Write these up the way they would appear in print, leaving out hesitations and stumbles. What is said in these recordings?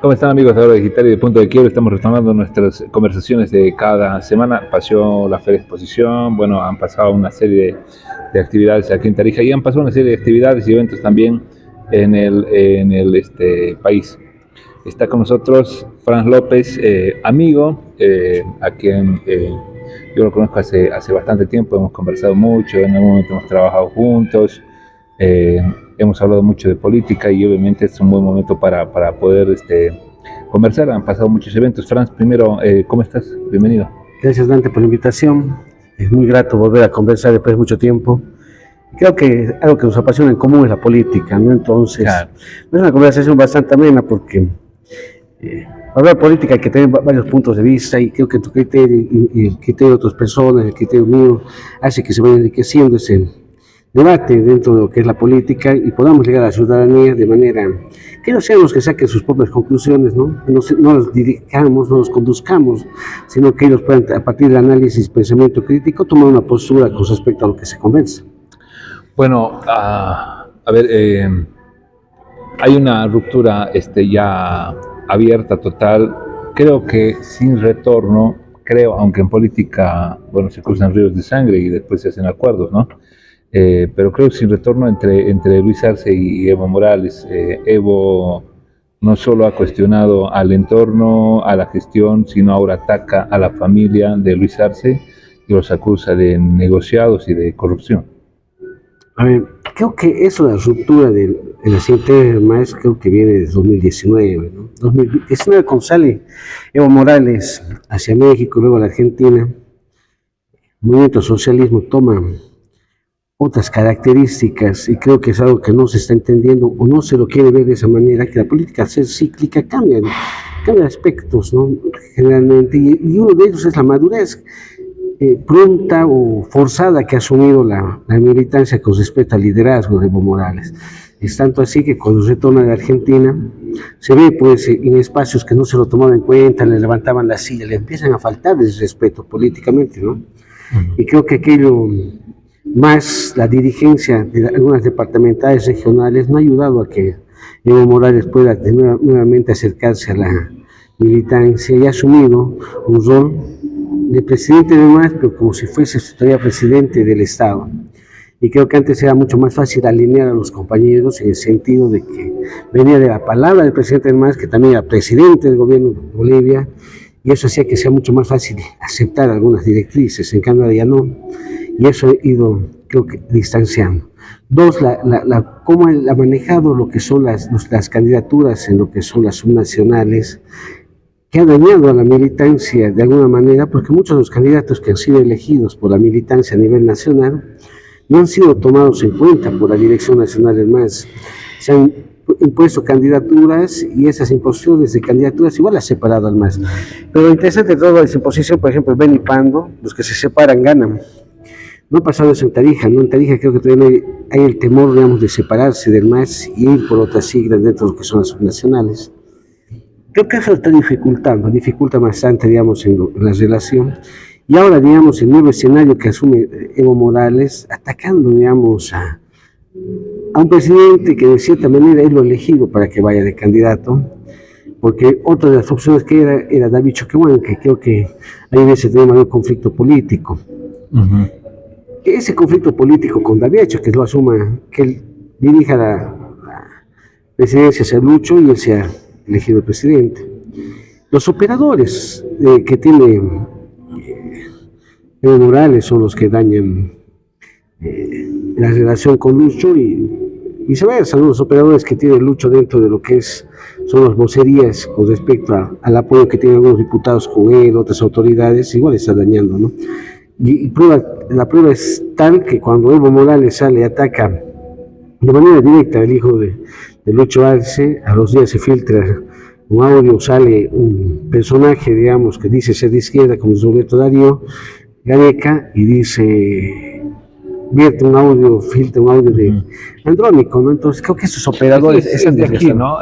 ¿Cómo están, amigos de Hora Digital y de Punto de Quiebre? Estamos retomando nuestras conversaciones de cada semana. Pasó la Feria Exposición, bueno, han pasado una serie de actividades aquí en Tarija y han pasado una serie de actividades y eventos también en el país. Está con nosotros Franz López, amigo, a quien yo lo conozco hace bastante tiempo, hemos conversado mucho, en algún momento hemos trabajado juntos. Hemos hablado mucho de política y obviamente es un buen momento para poder conversar. Han pasado muchos eventos. Franz, primero, ¿cómo estás? Bienvenido. Gracias, Dante, por la invitación. Es muy grato volver a conversar después de mucho tiempo. Creo que algo que nos apasiona en común es la política, ¿no? Entonces, claro, es una conversación bastante amena porque para hablar política hay que tener varios puntos de vista y creo que tu criterio y el criterio de otras personas, el criterio mío, hace que se vaya enriqueciendo ese debate dentro de lo que es la política y podamos llegar a la ciudadanía de manera que no sean los que saquen sus propias conclusiones, ¿no? No los dirigamos, no los conduzcamos, sino que ellos puedan, a partir del análisis, pensamiento crítico, tomar una postura con respecto a lo que se conversa. Bueno, a ver, hay una ruptura ya abierta, total, creo que sin retorno, aunque en política, bueno, se cruzan ríos de sangre y después se hacen acuerdos, ¿no? Pero creo que sin retorno entre Luis Arce y Evo Morales. Evo no solo ha cuestionado al entorno, a la gestión, sino ahora ataca a la familia de Luis Arce y los acusa de negociados y de corrupción. A ver, creo que eso de la ruptura del presidente del MAS creo que viene desde 2019, ¿no? 2019 cuando sale Evo Morales hacia México, luego a la Argentina, el movimiento socialismo toma otras características y creo que es algo que no se está entendiendo o no se lo quiere ver de esa manera, que la política al ser cíclica cambia aspectos, ¿no? Generalmente, y uno de ellos es la madurez pronta o forzada que ha asumido la militancia con respecto al liderazgo de Evo Morales. Es tanto así que cuando retorna de Argentina se ve pues en espacios que no se lo tomaban en cuenta, le levantaban la silla, le empiezan a faltar el respeto políticamente, ¿no? Y creo que aquello, más la dirigencia de algunas departamentales regionales, no ha ayudado a que Evo Morales pueda nuevamente acercarse a la militancia y ha asumido un rol de presidente de MAS, pero como si fuese todavía presidente del Estado. Y creo que antes era mucho más fácil alinear a los compañeros en el sentido de que venía de la palabra del presidente del MAS, que también era presidente del gobierno de Bolivia, y eso hacía que sea mucho más fácil aceptar algunas directrices, en cambio ya no, y eso ha ido, creo que, distanciando. Dos, cómo él ha manejado lo que son las candidaturas en lo que son las subnacionales, que ha dañado a la militancia de alguna manera, porque muchos de los candidatos que han sido elegidos por la militancia a nivel nacional no han sido tomados en cuenta por la Dirección Nacional del MAS. Se han impuesto candidaturas y esas imposiciones de candidaturas igual ha separado al MAS. Pero lo interesante de toda esa imposición, por ejemplo, el Beni Pando, los que se separan ganan. No ha pasado eso en Tarija, ¿no? En Tarija creo que todavía hay el temor, digamos, de separarse del MAS y ir por otras siglas dentro de lo que son las subnacionales. Creo que eso está dificulta bastante, digamos, en la relación. Y ahora, digamos, el nuevo escenario que asume Evo Morales, atacando, digamos, a un presidente que de cierta manera él lo ha elegido para que vaya de candidato, porque otra de las opciones que era David Choquehuanca, que creo que ahí veces tiene mayor conflicto político. Uh-huh. Ese conflicto político con David ha hecho que lo asuma, que él dirija la presidencia hacia Lucho y él sea elegido presidente. Los operadores que tiene Evo Morales son los que dañan la relación con Lucho y viceversa, ¿no? Los operadores que tiene Lucho dentro de lo que son las vocerías con respecto al apoyo que tienen algunos diputados con él, otras autoridades, igual está dañando, ¿no? Y la prueba es tal que cuando Evo Morales sale y ataca de manera directa al hijo de Lucho Arce, a los días se filtra un audio, sale un personaje, digamos, que dice ser de izquierda, como es Roberto Darío Gareca, y dice, filtra un audio de Andrónico, ¿no? Entonces creo que esos operadores... Es de aquí, ¿no?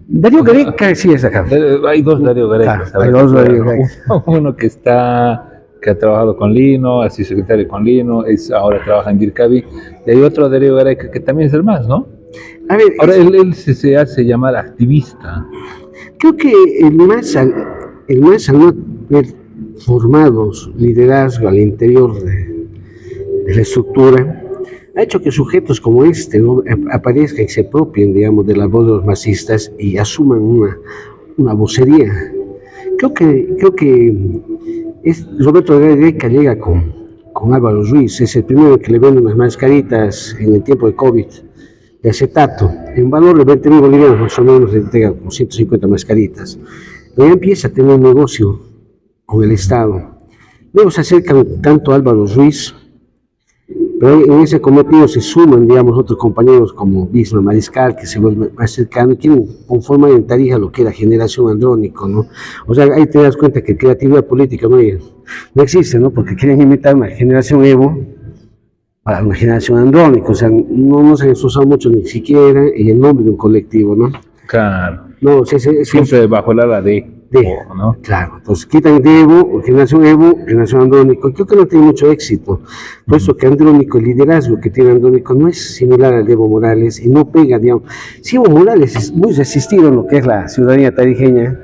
Darío Gareca sí es acá. Hay dos Darío Garecas. Hay dos Darío Garecas. Uno que ha trabajado con Lino, ha sido secretario con Lino, ahora trabaja en Dircavi, y hay otro Darío Gareca que también es el MAS, ¿no? A ver, Ahora, él se hace llamar activista. creo que el MAS al no haber formado su liderazgo al interior de la estructura, ha hecho que sujetos como este, ¿no?, aparezcan y se apropien, digamos, de la voz de los masistas y asuman una vocería. Creo que Roberto Gareca llega con Álvaro Ruiz, es el primero que le vende unas mascaritas en el tiempo de COVID, de acetato, en valor de 20.000 bolivianos, más o menos, le entrega como 150 mascaritas. Pero ya empieza a tener un negocio con el Estado. Luego se acercan tanto a Álvaro Ruiz, pero en ese cometido se suman, digamos, otros compañeros como Bismarck Mariscal, que se vuelven más cercanos y quieren conformar en Tarija lo que era Generación Andrónico, ¿no? O sea, ahí te das cuenta que creatividad política no existe, ¿no? Porque quieren imitar una generación Evo para una generación Andrónico, o sea, no se han esforzado mucho ni siquiera en el nombre de un colectivo, ¿no? Claro. No, Siempre bajo el ala de, ¿no? Claro, entonces quitan de Evo, generación Andrónico, creo que no tiene mucho éxito, por eso que Andrónico, el liderazgo que tiene Andrónico no es similar al de Evo Morales y no pega, digamos. Si Evo Morales es muy resistido en lo que es la ciudadanía tarijeña,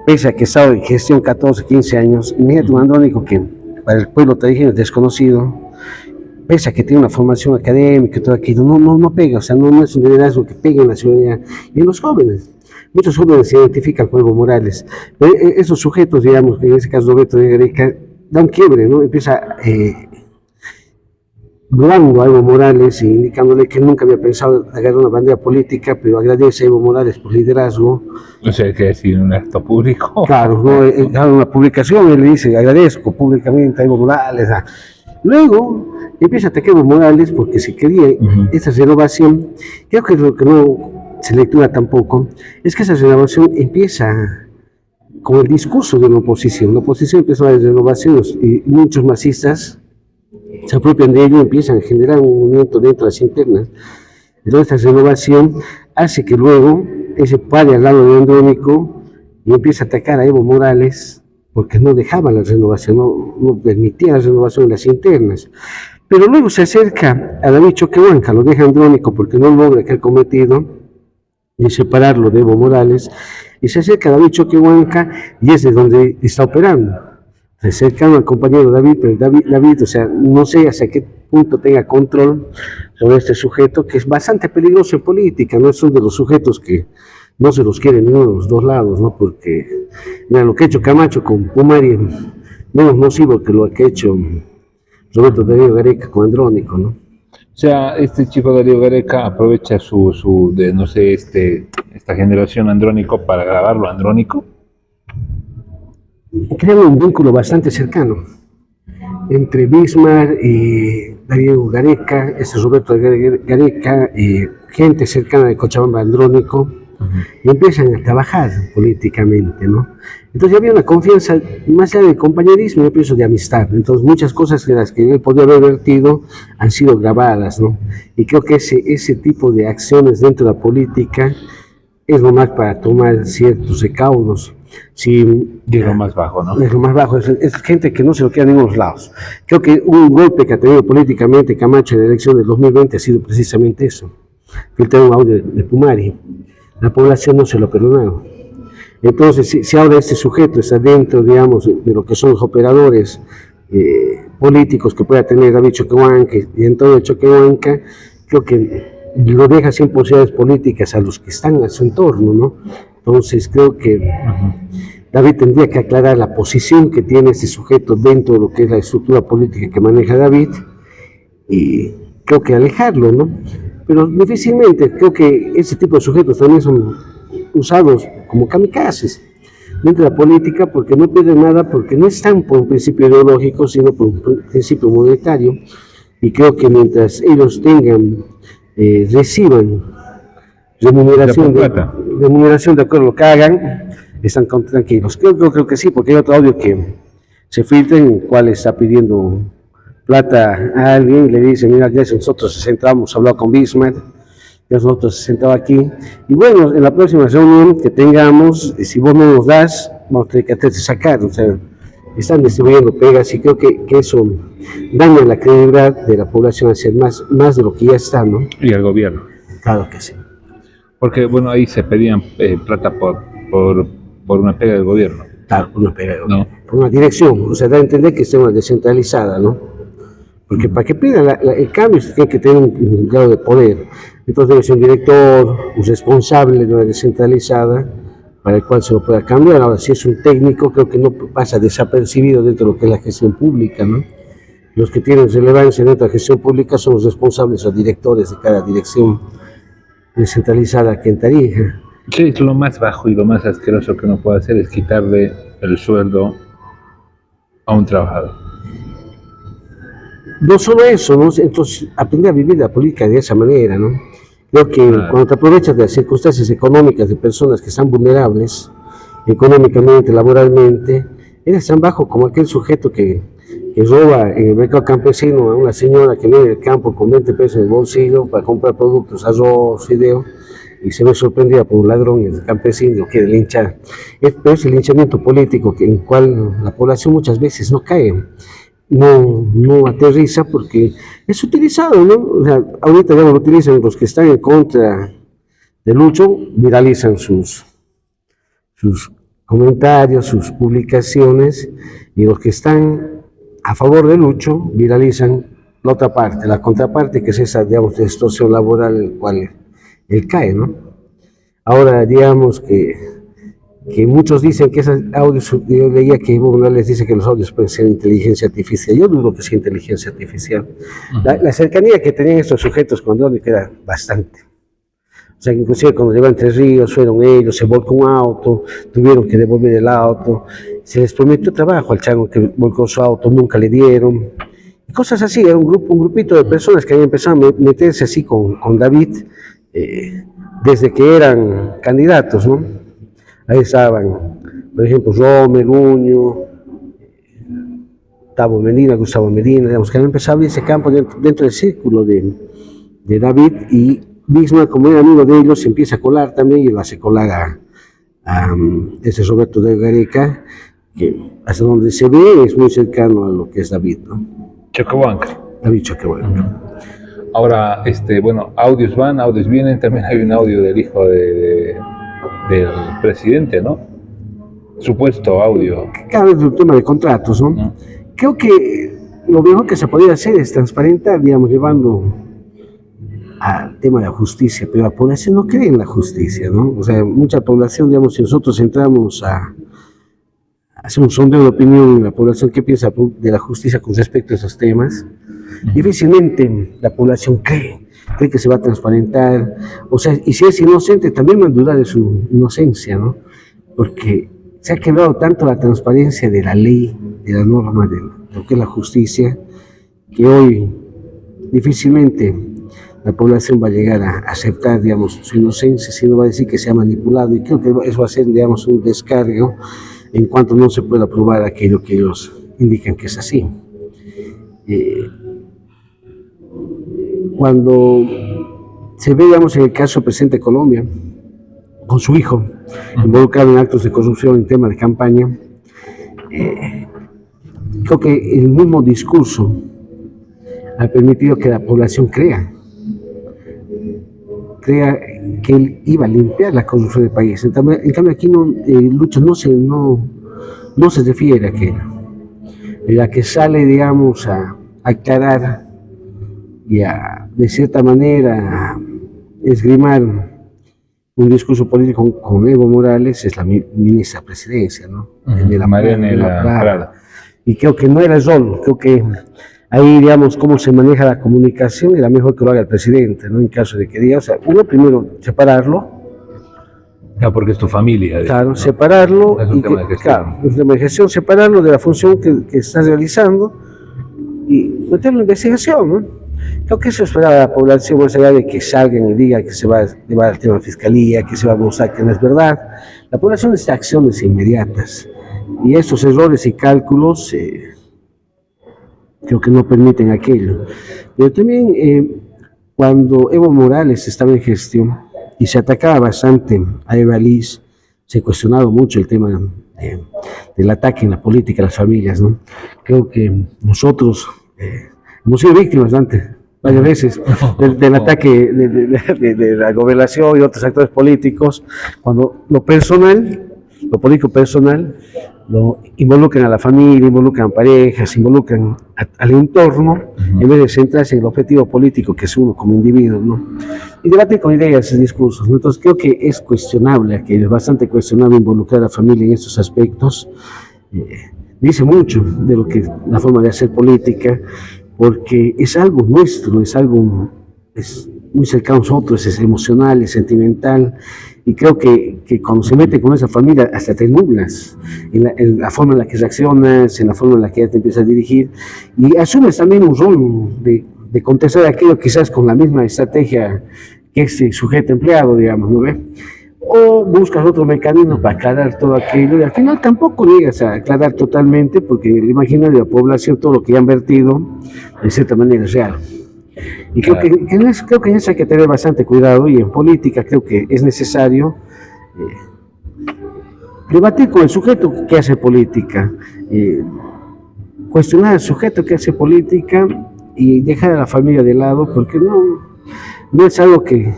pese a que estaba en gestión 14, 15 años, imagínate un Andrónico que para el pueblo tarijeño es desconocido, pese a que tiene una formación académica y todo aquello, no pega, o sea, no es un liderazgo que pegue en la ciudadanía y en los jóvenes. Muchos jóvenes se identifican con Evo Morales, pero esos sujetos, digamos, en ese caso Roberto de Gareca, da un quiebre, ¿no? Empieza blando a Evo Morales y indicándole que nunca había pensado agarrar una bandera política, pero agradece a Evo Morales por liderazgo. No sé qué decir, un acto público. Claro, ¿no? En una publicación él le dice, agradezco públicamente a Evo Morales. Luego empieza a atacar a Evo Morales porque se quería esa renovación. Creo que lo que no se lectura tampoco es que esa renovación empieza con el discurso de la oposición. La oposición empieza a dar renovaciones y muchos masistas se apropian de ello y empiezan a generar un movimiento dentro de las internas. Entonces esta renovación hace que luego ese pare al lado de Andrónico y empieza a atacar a Evo Morales porque no dejaba la renovación, no permitía la renovación en las internas. Pero luego se acerca a David Choquehuanca, lo deja Andrónico porque no logra aquel cometido de separarlo de Evo Morales, y se acerca a David Choquehuanca y es de donde está operando. Se acerca al compañero David, pero David, o sea, no sé hasta qué punto tenga control sobre este sujeto, que es bastante peligroso en política, no es uno de los sujetos que no se los quiere ninguno de los dos lados, ¿no? Porque mira, lo que ha hecho Camacho con Pumari, menos nocivo que lo que ha hecho Roberto Darío Gareca con Andrónico, ¿no? O sea, este chico Darío Gareca aprovecha esta generación Andrónico para grabarlo Andrónico. Crean un vínculo bastante cercano entre Bismarck y Darío Gareca, Roberto Gareca, gente cercana de Cochabamba Andrónico, y empiezan a trabajar políticamente, ¿no? Entonces había una confianza, más allá de compañerismo, yo pienso de amistad. Entonces muchas cosas de las que él podía haber vertido han sido grabadas, ¿no? Y creo que ese tipo de acciones dentro de la política es lo más para tomar ciertos recaudos. De lo más bajo, ¿no? Es lo más bajo, es gente que no se lo queda a ningunos lados. Creo que un golpe que ha tenido políticamente Camacho en la elección del 2020 ha sido precisamente eso. Filtraron un audio de Pumari. La población no se lo ha perdonado. Entonces, si ahora este sujeto está dentro, digamos, de lo que son los operadores políticos que pueda tener David Choquehuanca y Antonio Choquehuanca, creo que lo deja sin posibilidades políticas a los que están a su entorno, ¿no? Entonces, creo que David tendría que aclarar la posición que tiene este sujeto dentro de lo que es la estructura política que maneja David y creo que alejarlo, ¿no? Pero difícilmente, creo que ese tipo de sujetos también son usados como kamikazes dentro de la política porque no pierden nada, porque no están por un principio ideológico, sino por un principio monetario. Y creo que mientras ellos reciban remuneración de acuerdo a lo que hagan, están tranquilos. Creo que sí, porque hay otro audio que se filtra en el cual está pidiendo plata a alguien y le dice, mira, ya nosotros sentamos, hablado con Bismarck, ya nosotros sentamos aquí, y bueno, en la próxima reunión que tengamos, si vos no nos das, vamos a tener que hacerte sacar, o sea, están distribuyendo pegas y creo que eso daña la credibilidad de la población a ser más de lo que ya está, ¿no? Y al gobierno. Claro que sí. Porque, bueno, ahí se pedían plata por una pega del gobierno, Claro, ¿no? por una dirección, o sea, da a entender que sea una descentralizada, ¿no? Porque para que pida el cambio se tiene que tener un grado de poder. Entonces debe ser un director, un responsable de una descentralizada para el cual se lo pueda cambiar. Ahora, si es un técnico, creo que no pasa desapercibido dentro de lo que es la gestión pública, ¿no? Los que tienen relevancia dentro de la gestión pública son los responsables o directores de cada dirección descentralizada aquí en Tarija. Sí, es lo más bajo y lo más asqueroso que uno puede hacer es quitarle el sueldo a un trabajador. No solo eso, ¿no? Entonces aprender a vivir la política de esa manera, ¿no? Creo que cuando te aprovechas de las circunstancias económicas de personas que están vulnerables, económicamente, laboralmente, eres tan bajo como aquel sujeto que roba en el mercado campesino a una señora que viene del campo con 20 pesos en el bolsillo para comprar productos, arroz, fideo, y se ve sorprendida por un ladrón y el campesino quiere linchar. Pero es el linchamiento político en el cual la población muchas veces no cae, no aterriza porque es utilizado, ¿no? O sea, ahorita ya lo utilizan los que están en contra de Lucho, viralizan sus comentarios, sus publicaciones, y los que están a favor de Lucho viralizan la otra parte, la contraparte, que es esa, digamos, de extorsión laboral, el cual él cae, ¿no? Ahora, digamos que muchos dicen que esos audios, yo leía que Evo Morales dice que los audios pueden ser inteligencia artificial. Yo dudo que sea inteligencia artificial. La cercanía que tenían estos sujetos con Donald era bastante. O sea, que inclusive cuando llegó a Entre Ríos, fueron ellos, se volcó un auto, tuvieron que devolver el auto, se les prometió trabajo al chango que volcó su auto, nunca le dieron. Y cosas así, era un grupito de personas que habían empezado a meterse así con David desde que eran candidatos, ¿no? Ahí estaban, por ejemplo, Romer, Uño, Gustavo Medina, digamos, que han empezado a abrir ese campo dentro del círculo de David, y Bismarck, como era amigo de ellos, se empieza a colar también y lo hace colar a ese Roberto de Gareca, que hasta donde se ve es muy cercano a lo que es David, ¿no? Choquehuanca. David Choquehuanca. Ahora, bueno, audios van, audios vienen, también hay un audio del hijo del presidente, ¿no? Supuesto audio. Cada vez un tema de contratos, ¿no? Creo que lo mejor que se podría hacer es transparentar, digamos, llevando al tema de la justicia, pero la población no cree en la justicia, ¿no? O sea, mucha población, digamos, si nosotros entramos a hacer un sondeo de opinión en la población, ¿qué piensa de la justicia con respecto a esos temas? Difícilmente la población cree que se va a transparentar, o sea, y si es inocente también no duda de su inocencia, ¿no? Porque se ha quebrado tanto la transparencia de la ley, de la norma, de lo que es la justicia, que hoy difícilmente la población va a llegar a aceptar, digamos, su inocencia, sino va a decir que se ha manipulado, y creo que eso va a ser, digamos, un descargo en cuanto no se pueda probar aquello que ellos indican que es así. Cuando se ve, digamos, en el caso del presidente de Colombia, con su hijo, involucrado en actos de corrupción en temas de campaña, creo que el mismo discurso ha permitido que la población crea que él iba a limpiar la corrupción del país. En cambio aquí Lucho no se refiere a aquello. La que sale, digamos, a aclarar y de cierta manera, esgrimar un discurso político con Evo Morales es la ministra de Presidencia, ¿no? Marianela Prada. Y creo que no era el rol, creo que ahí, digamos, cómo se maneja la comunicación era mejor que lo haga el presidente, ¿no? En caso de que diga, o sea, uno primero separarlo. Claro, porque es tu familia. Claro, ¿no? Separarlo. Es un tema de gestión. Claro, es un tema de gestión, separarlo de la función que estás realizando y meterlo en investigación, ¿no? Creo que eso espera la población, más allá de que salgan y digan que se va a llevar al tema de fiscalía, que se va a mostrar que no es verdad. La población necesita acciones inmediatas y estos errores y cálculos creo que no permiten aquello. Pero también cuando Evo Morales estaba en gestión y se atacaba bastante a Eva Liz, se ha cuestionado mucho el tema del ataque en la política a las familias, ¿no? Creo que nosotros hemos sido víctimas antes varias veces, del ataque de la gobernación y otros actores políticos, cuando lo personal, lo político personal, lo involucran a la familia, involucran a parejas, involucran al entorno, en vez de centrarse en el objetivo político que es uno como individuo, ¿no? Y debate con ideas y discursos, ¿no? Entonces creo que es cuestionable, que es bastante cuestionable involucrar a la familia en estos aspectos. Dice mucho de lo que la forma de hacer política, porque es algo nuestro, es muy cercano a nosotros, es emocional, es sentimental, y creo que cuando se mete con esa familia hasta te nublas en la forma en la que reaccionas, en la forma en la que ya te empiezas a dirigir, y asumes también un rol de contestar aquello quizás con la misma estrategia que este sujeto empleado, digamos, ¿no ve? O buscas otro mecanismo para aclarar todo aquello, y al final tampoco llegas a aclarar totalmente, porque el imaginario de la población, todo lo que han vertido, de cierta manera es real. Y creo creo que en eso hay que tener bastante cuidado, y en política creo que es necesario debatir con el sujeto que hace política, cuestionar al sujeto que hace política y dejar a la familia de lado, porque no es algo que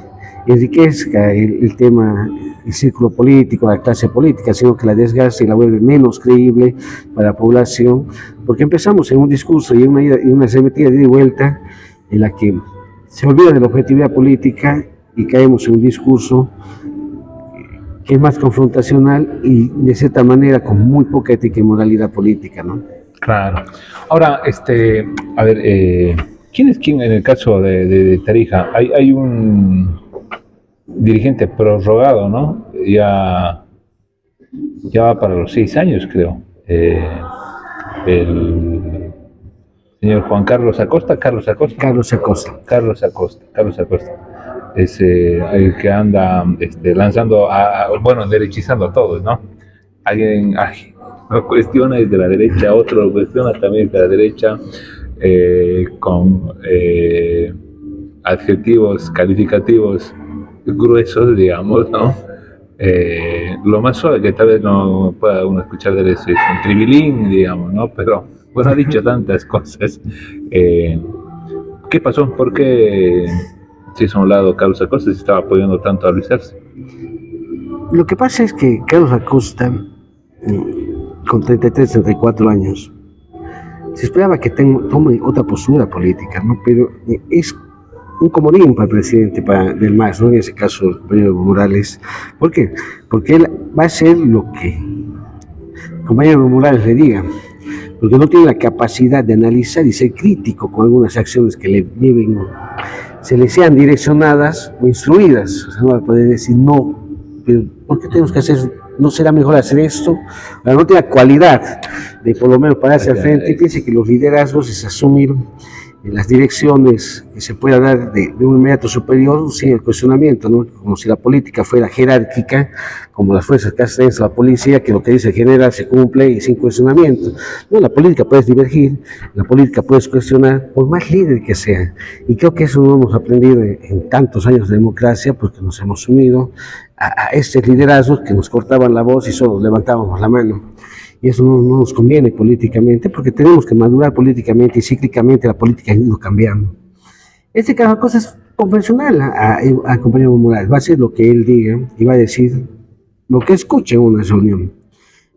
enriquezca el tema, el círculo político, la clase política, sino que la desgaste y la vuelve menos creíble para la población, porque empezamos en un discurso y una arremetida de ida y vuelta en la que se olvida de la objetividad política y caemos en un discurso que es más confrontacional y de cierta manera con muy poca ética y moralidad política, ¿no? Claro. Ahora, a ver, ¿quién es quién en el caso de Tarija? Hay un dirigente prorrogado, ¿no? Ya va para los 6 años, creo. El señor Juan Carlos Acosta. Carlos Acosta. Es el que anda lanzando, bueno, derechizando a todos, ¿no? Alguien lo cuestiona desde la derecha, otro lo cuestiona también desde la derecha, con adjetivos calificativos gruesos, digamos, ¿no? Lo más suave que tal vez no pueda uno escuchar de él es un tribilín, digamos, ¿no? Pero bueno, ha dicho tantas cosas. ¿Qué pasó? ¿Por qué se hizo a un lado Carlos Acosta y se estaba apoyando tanto a Luis Arce? Lo que pasa es que Carlos Acosta, con 33, 34 años, se esperaba que tome otra postura política, ¿no? Pero es un comodín para el presidente del MAS, ¿no? En ese caso el compañero Evo Morales. ¿Por qué? Porque él va a hacer lo que el compañero Evo Morales le diga, porque no tiene la capacidad de analizar y ser crítico con algunas acciones que le lleven, se le sean direccionadas o instruidas. O sea, no va a poder decir no, pero ¿por qué tenemos que hacer? ¿No será mejor hacer esto? Pero no tiene la cualidad de por lo menos pararse al frente, y piense que los liderazgos es asumir las direcciones que se pueda dar de un inmediato superior sin el cuestionamiento, ¿no? Como si la política fuera jerárquica, como las fuerzas castrenses, la policía, que lo que dice el general se cumple y sin cuestionamiento. No, la política puedes divergir, la política puedes cuestionar, por más líder que sea. Y creo que eso lo hemos aprendido en tantos años de democracia, porque nos hemos sumido a estos liderazgos que nos cortaban la voz y solo levantábamos la mano. Y eso no nos conviene políticamente, porque tenemos que madurar políticamente y cíclicamente la política ha ido cambiando. Este caso de cosas es convencional al compañero Morales, va a hacer lo que él diga y va a decir lo que escuche en una reunión.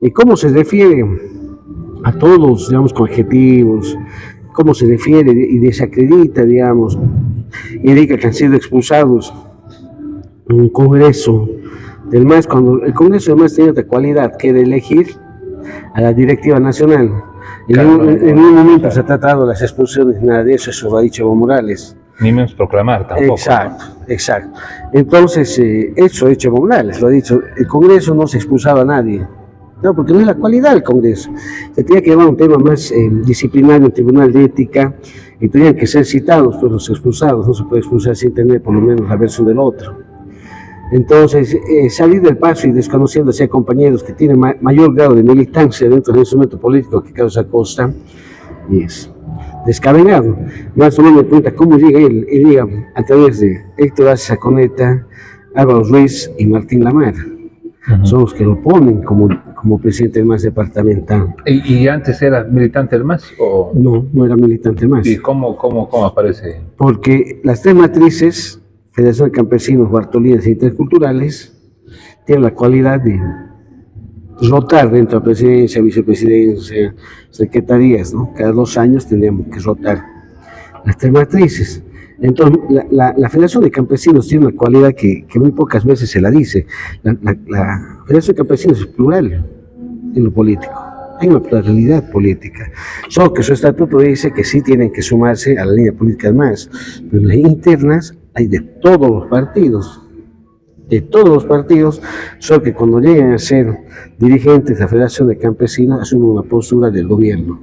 Y cómo se refiere a todos, digamos, con adjetivos, cómo se refiere y desacredita, digamos, indica que han sido expulsados en un congreso del MAS, cuando el congreso del MAS tiene otra cualidad que de elegir a la directiva nacional. En un momento se ha tratado las expulsiones, nada de eso lo ha dicho Evo Morales. Ni menos proclamar tampoco. Exacto. Entonces, eso ha dicho Evo Morales, lo ha dicho. El Congreso no se expulsaba a nadie. No, porque no es la cualidad del Congreso. Se tenía que llevar un tema más disciplinario, un tribunal de ética, y tenían que ser citados pues, los expulsados. No se puede expulsar sin tener por lo menos la versión del otro. Entonces, salir del paso y desconociendo a compañeros que tienen mayor grado de militancia dentro del instrumento político que Carlos Acosta, y es descabellado. Más tomando en cuenta cómo llega él llega a través de Héctor Arce Saconeta, Álvaro Ruiz y Martín Lamar. son los que lo ponen como presidente del MAS departamental. ¿Y antes era militante del MAS? ¿O? No, no era militante del MAS. ¿Y cómo aparece? Porque las tres matrices, Federación de Campesinos, Bartolinas e Interculturales, tienen la cualidad de rotar dentro de la presidencia, vicepresidencia, secretarías, ¿no? Cada 2 años tendríamos que rotar las tres matrices. Entonces, la Federación de Campesinos tiene una cualidad que muy pocas veces se la dice. La Federación de Campesinos es plural en lo político. Hay una pluralidad política. Solo que su estatuto dice que sí tienen que sumarse a la línea política del MAS. Pero en las internas hay de todos los partidos. De todos los partidos, solo que cuando llegan a ser dirigentes de la Federación de Campesinos asumen una postura del gobierno.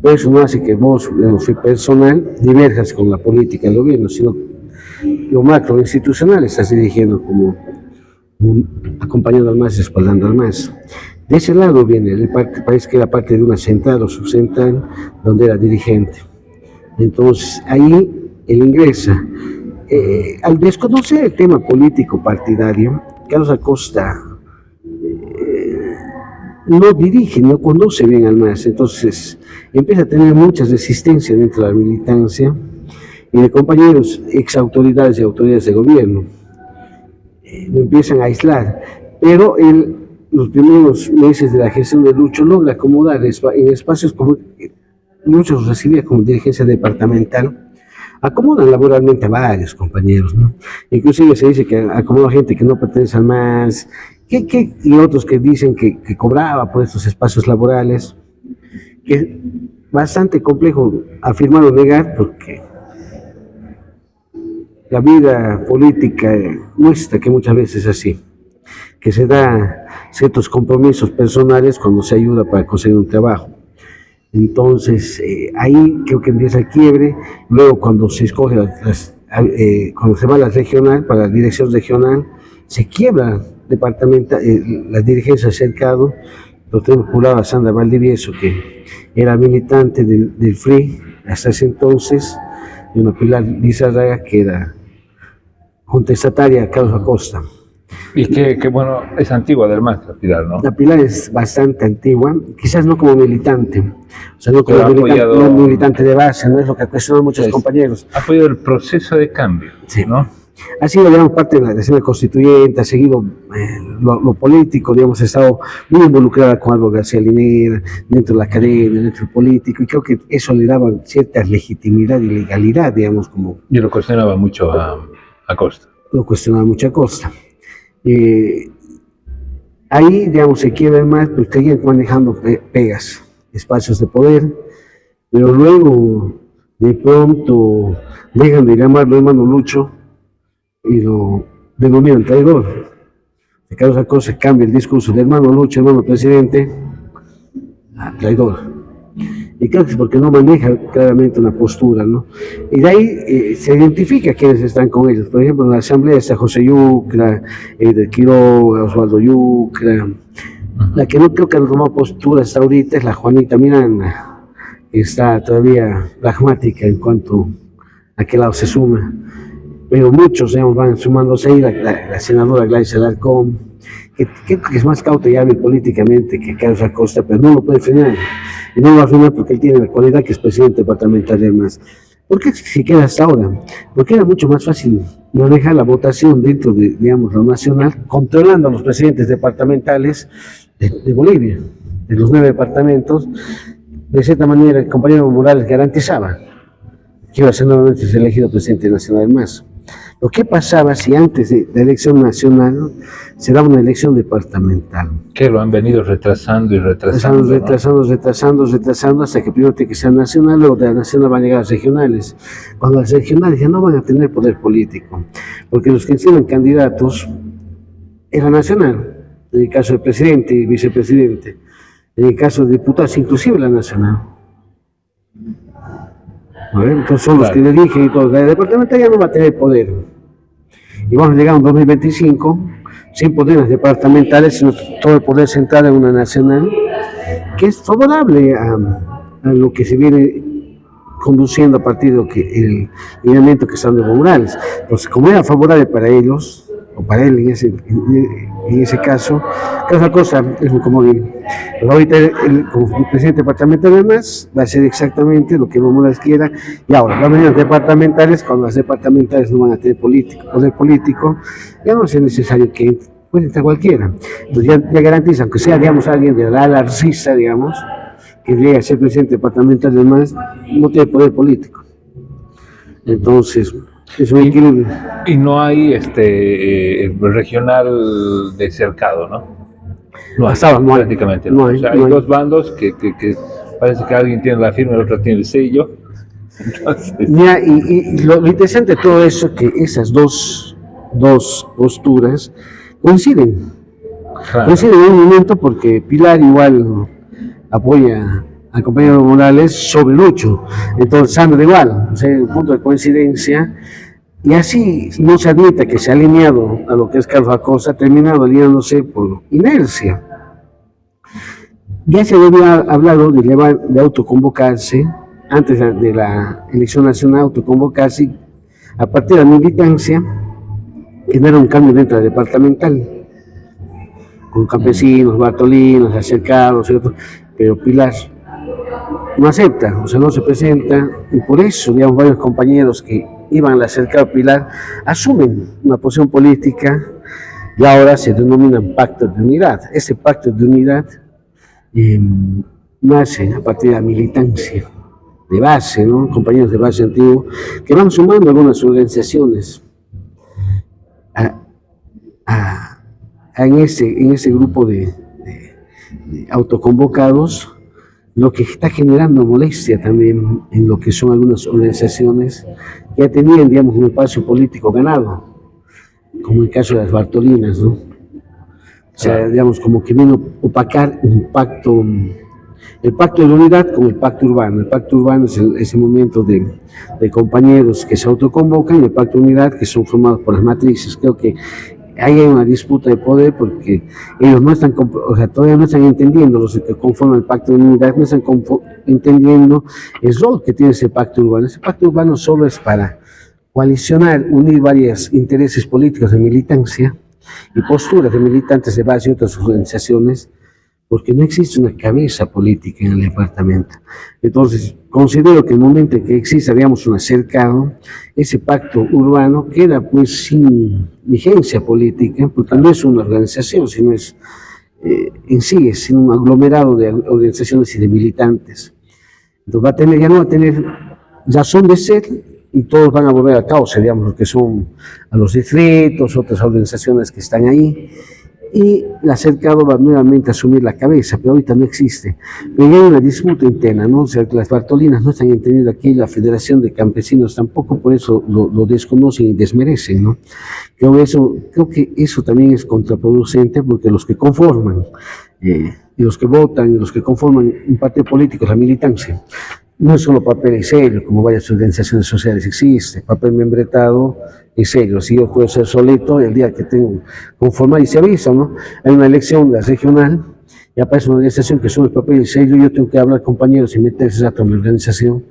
Pero eso no hace que vos, en lo personal, diverjas con la política del gobierno, sino lo macro institucional estás dirigiendo como acompañando al MAS y respaldando al MAS. De ese lado viene el país que era parte de una central o subcentral donde era dirigente. Entonces ahí él ingresa. Al desconocer el tema político partidario, Carlos Acosta no dirige, no conoce bien al MAS, entonces empieza a tener muchas resistencias dentro de la militancia y de compañeros exautoridades y autoridades de gobierno. Lo empiezan a aislar, pero él, los primeros meses de la gestión de Lucho, logra acomodar en espacios como Lucho recibía como dirigencia departamental. Acomodan laboralmente a varios compañeros, ¿no? Inclusive se dice que acomoda gente que no pertenece al MAS, y otros que dicen que cobraba por estos espacios laborales, que es bastante complejo afirmar o negar, porque la vida política muestra que muchas veces es así, que se da ciertos compromisos personales cuando se ayuda para conseguir un trabajo. Entonces, ahí creo que empieza el quiebre. Luego, cuando se escoge cuando se va a la regional, para la dirección regional, se quiebra departamental, las dirigencias cercado. Lo tenemos jurado a Sandra Valdivieso, que era militante del FRI hasta ese entonces, y una Pilar Lizarraga, que era contestataria a Carlos Acosta. Y que bueno, es antigua del MAS, la Pilar, ¿no? La Pilar es bastante antigua, quizás no como militante, o sea, no como militante de base, no es lo que cuestionan muchos compañeros. Ha apoyado el proceso de cambio, sí, ¿no? Ha sido, digamos, parte de la escena constituyente, ha seguido lo político, digamos, ha estado muy involucrada con Álvaro García Linera, dentro de la academia, dentro del político, y creo que eso le daba cierta legitimidad y legalidad, digamos, como... Yo lo cuestionaba mucho a Costa. Lo cuestionaba mucho a Costa. Ahí, digamos, se quiebra más, pero seguían manejando pegas, espacios de poder, pero luego, de pronto, dejan de llamarlo hermano Lucho y lo denominan traidor. De Carlos Acosta cambia el discurso de hermano Lucho, hermano presidente, a traidor. Y creo que es porque no maneja claramente una postura, ¿no? Y de ahí se identifica quiénes están con ellos. Por ejemplo, en la asamblea está José Yucra, de Quiroga, Osvaldo Yucra. La que no creo que ha tomado postura hasta ahorita es la Juanita Miranda, que está todavía pragmática en cuanto a qué lado se suma. Pero muchos, digamos, van sumándose ahí, la senadora Gladys Alarcón, que creo que es más cauta y hábil políticamente que Carlos Acosta, pero no lo puede frenar. Y no lo va a frenar porque él tiene la cualidad que es presidente departamental del MAS. ¿Por qué se queda hasta ahora? Porque era mucho más fácil manejar la votación dentro de, digamos, lo nacional, controlando a los presidentes departamentales de Bolivia, de los 9 departamentos. De cierta manera, el compañero Morales garantizaba que iba a ser nuevamente elegido presidente nacional del MAS. Lo que pasaba si antes de la elección nacional se daba una elección departamental. Que lo han venido retrasando y retrasando. Retrasando hasta que primero tiene que ser nacional, luego de la nacional van a llegar a las regionales. Cuando las regionales ya no van a tener poder político, porque los que eran candidatos era nacional, en el caso del presidente y vicepresidente, en el caso de diputados, inclusive la nacional. Entonces son los que dirigen y todo. La departamental ya no va a tener poder. Y vamos a llegar a un 2025 sin poderes departamentales, sino todo el poder central en una nacional, que es favorable a lo que se viene conduciendo a partir de el lineamiento que están de Evo Morales. Entonces, como era favorable para ellos, o para él en ese caso. Que otra cosa, es como digo, pero ahorita como presidente departamental además va a ser exactamente lo que Evo Morales quiera, y ahora las medidas departamentales, cuando las departamentales no van a tener poder político, ya no es necesario que puede entrar cualquiera. Entonces ya garantiza, aunque sea, digamos, alguien de la ala arcista, digamos, que llegue a ser presidente departamental además, no tiene poder político. Entonces, es un equilibrio. Y no hay regional de cercado, ¿no? No hay, No hay, prácticamente. No. O sea, hay dos bandos que parece que alguien tiene la firma y el otro tiene el sello. Entonces... Mira, y lo interesante de todo eso es que esas dos posturas coinciden. Claro. Coinciden en un momento porque Pilar igual apoya al compañero Morales sobre Lucho. Entonces Sandra igual, o sea, un punto de coincidencia. Y así no se admite que se ha alineado a lo que es Carlos Acosta, ha terminado alineándose por inercia. Ya se había hablado de autoconvocarse, antes de la elección nacional, autoconvocarse, a partir de la militancia, generar un cambio dentro de la departamental, con campesinos, bartolinos, acercados y otros, pero Pilar no acepta, o sea, no se presenta, y por eso, digamos, varios compañeros que iban al acercado a Pilar asumen una posición política y ahora se denominan pactos de unidad. Ese pacto de unidad nace a partir de la militancia de base, ¿no? Compañeros de base antiguo que van sumando algunas organizaciones en ese grupo de autoconvocados, lo que está generando molestia también en lo que son algunas organizaciones que ya tenían, digamos, un espacio político ganado, como el caso de las Bartolinas, ¿no? O sea, digamos, como que vino a opacar un pacto, el pacto de unidad con el pacto urbano. El pacto urbano es ese momento de compañeros que se autoconvocan, y el pacto de unidad que son formados por las matrices. Creo que ahí hay una disputa de poder porque ellos no están, o sea, todavía no están entendiendo, los que conforman el pacto de unidad no están entendiendo el rol que tiene ese pacto urbano. Ese pacto urbano solo es para coalicionar, unir varios intereses políticos de militancia y posturas de militantes de base y otras organizaciones, porque no existe una cabeza política en el departamento. Entonces, considero que el momento en que exista, digamos, un acercado, ese pacto urbano queda pues sin vigencia política, porque no es una organización, sino es en sí, es un aglomerado de organizaciones y de militantes. Entonces ya no va a tener razón de ser, y todos van a volver a causa, digamos, los que son a los distritos, otras organizaciones que están ahí, y el acercado va nuevamente a asumir la cabeza, pero ahorita no existe. Pero hay una disputa interna, ¿no? O sea, que las Bartolinas no están entendiendo aquí, la Federación de Campesinos tampoco, por eso lo desconocen y desmerecen, ¿no? Creo que eso también es contraproducente, porque los que conforman, y los que votan, y los que conforman un partido político, la militancia, no es solo papel y sello, como varias organizaciones sociales existe, papel membretado y sello. Si yo puedo ser solito, el día que tengo conformar y se avisa, ¿no? Hay una elección regional y aparece una organización que sube el papel y sello, yo tengo que hablar compañeros y meterse a mi organización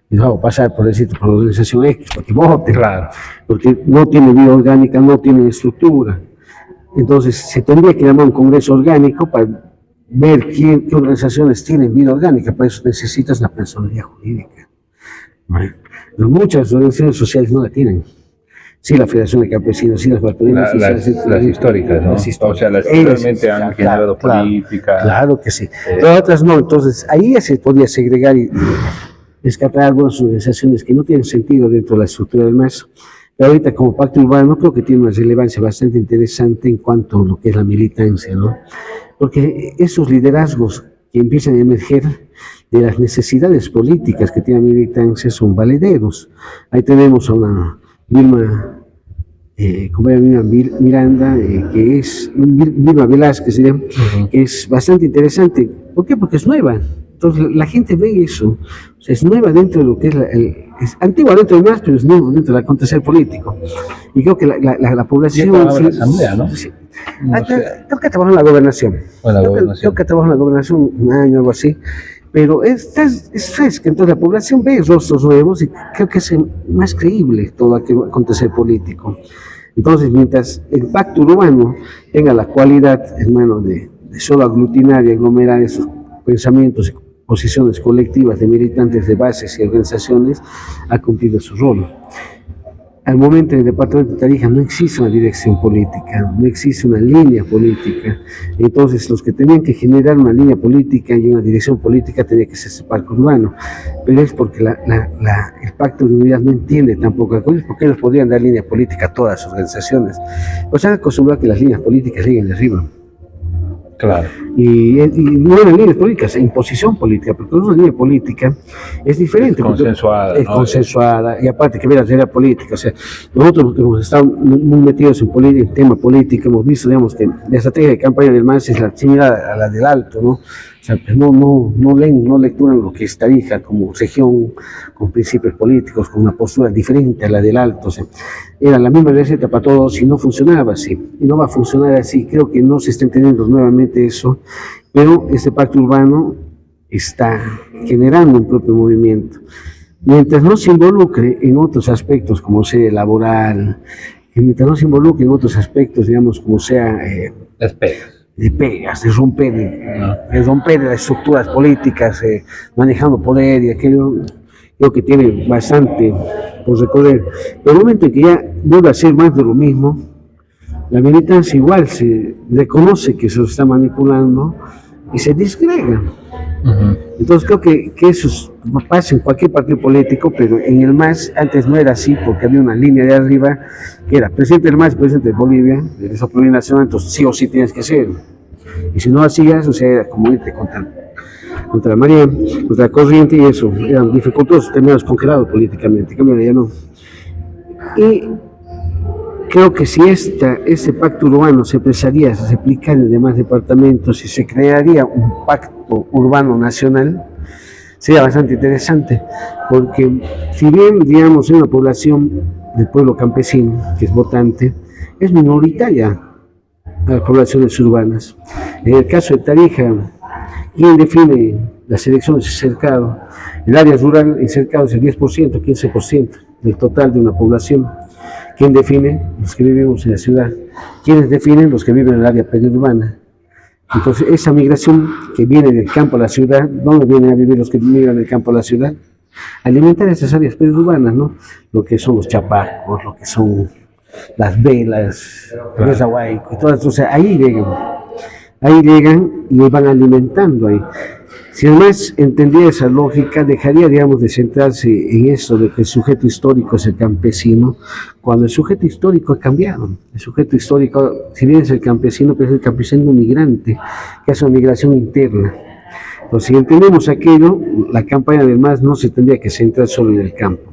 y lo hago pasar por la organización X, porque voten, claro, porque no tiene vida orgánica, no tiene estructura. Entonces se tendría que llamar un congreso orgánico para ver qué organizaciones tienen vida orgánica. Para eso necesitas la personalidad jurídica. Bueno, muchas organizaciones sociales no la tienen. Sí, la Federación de Campesinos, sí, las Bartolinas. Las históricas, ¿no? O sea, las que realmente han generado política. Claro que sí. Pero otras no. Entonces, ahí ya se podía segregar y descartar algunas organizaciones que no tienen sentido dentro de la estructura del MAS. Pero ahorita, como pacto urbano, creo que tiene una relevancia bastante interesante en cuanto a lo que es la militancia, ¿no? Porque esos liderazgos que empiezan a emerger de las necesidades políticas que tiene la militancia son valederos. Ahí tenemos a una Vilma, Miranda, que es Vilma Velázquez, que es bastante interesante. ¿Por qué? Porque es nueva. Entonces la gente ve eso. O sea, es nueva dentro de lo que es antigua dentro del MAS, pero es nueva dentro del acontecer político. Y creo que la población... Y en la asamblea, ¿no? Sí. Creo que trabaja en la gobernación. Creo que trabaja en la gobernación un año o algo así. Pero es fresca, entonces la población ve rostros nuevos y creo que es más creíble todo aquel acontecer político. Entonces, mientras el pacto urbano tenga la cualidad, hermano, de solo aglutinar y aglomerar esos pensamientos y posiciones colectivas de militantes de bases y organizaciones, ha cumplido su rol. Al momento en el departamento de Tarija no existe una dirección política, no existe una línea política. Entonces los que tenían que generar una línea política y una dirección política tenía que ser ese pacto urbano. Pero es porque el pacto de unidad no entiende tampoco, porque ellos podrían dar línea política a todas las organizaciones. Pues se han acostumbrado a que las líneas políticas lleguen de arriba. Claro. Y no eran líneas políticas, imposición política, porque una línea política es diferente. Es consensuada. Es consensuada, y aparte que ver la realidad política. O sea, nosotros hemos estado muy metidos en tema político, hemos visto, digamos, que la estrategia de campaña del MAS es la similar a la del Alto, ¿no? O sea, pues no lecturan lo que es Tarija como región, con principios políticos, con una postura diferente a la del Alto. O sea, era la misma receta para todos y no funcionaba así, y no va a funcionar así. Creo que no se está entendiendo nuevamente eso, pero este pacto urbano está generando un propio movimiento. Mientras no se involucre en otros aspectos, como sea laboral, mientras no se involucre en otros aspectos, digamos, como sea de pegas, de romper las estructuras políticas, manejando poder y aquello, creo que tiene bastante por recorrer. Pero el momento en que ya vuelve a ser más de lo mismo, la militancia igual se reconoce que se lo está manipulando y se disgrega. Entonces creo que eso pasa en cualquier partido político, pero en el MAS antes no era así, porque había una línea de arriba que era presidente del MAS, presidente de Bolivia, de esa Política Nacional, entonces sí o sí tienes que ser. Y si no hacías, o sea, era como irte contra la marea, contra la corriente, y eso, eran dificultosos, terminados congelados políticamente, cambio ya no. Y creo que si este pacto urbano se empezaría a replicar en demás departamentos y se crearía un pacto urbano nacional, sería bastante interesante, porque si bien, digamos, en una población del pueblo campesino, que es votante, es minoritaria a las poblaciones urbanas. En el caso de Tarija, ¿quién define las elecciones de cercado? El área rural en cercado es el 10%, 15% del total de una población. ¿Quién define? Los que vivimos en la ciudad. ¿Quiénes definen? Los que viven en el área periurbana. Entonces, esa migración que viene del campo a la ciudad, ¿dónde vienen a vivir los que migran del campo a la ciudad? Alimentar esas áreas periurbanas, ¿no? Lo que son los chapacos, lo que son las velas, el Zahuayco, y todas, o sea, ahí llegan y van alimentando ahí. Si además entendía esa lógica, dejaría, digamos, de centrarse en eso de que el sujeto histórico es el campesino, cuando el sujeto histórico ha cambiado. El sujeto histórico, si bien es el campesino, pero es el campesino migrante, que hace una migración interna. Entonces, si entendemos aquello, la campaña del MAS no se tendría que centrar solo en el campo,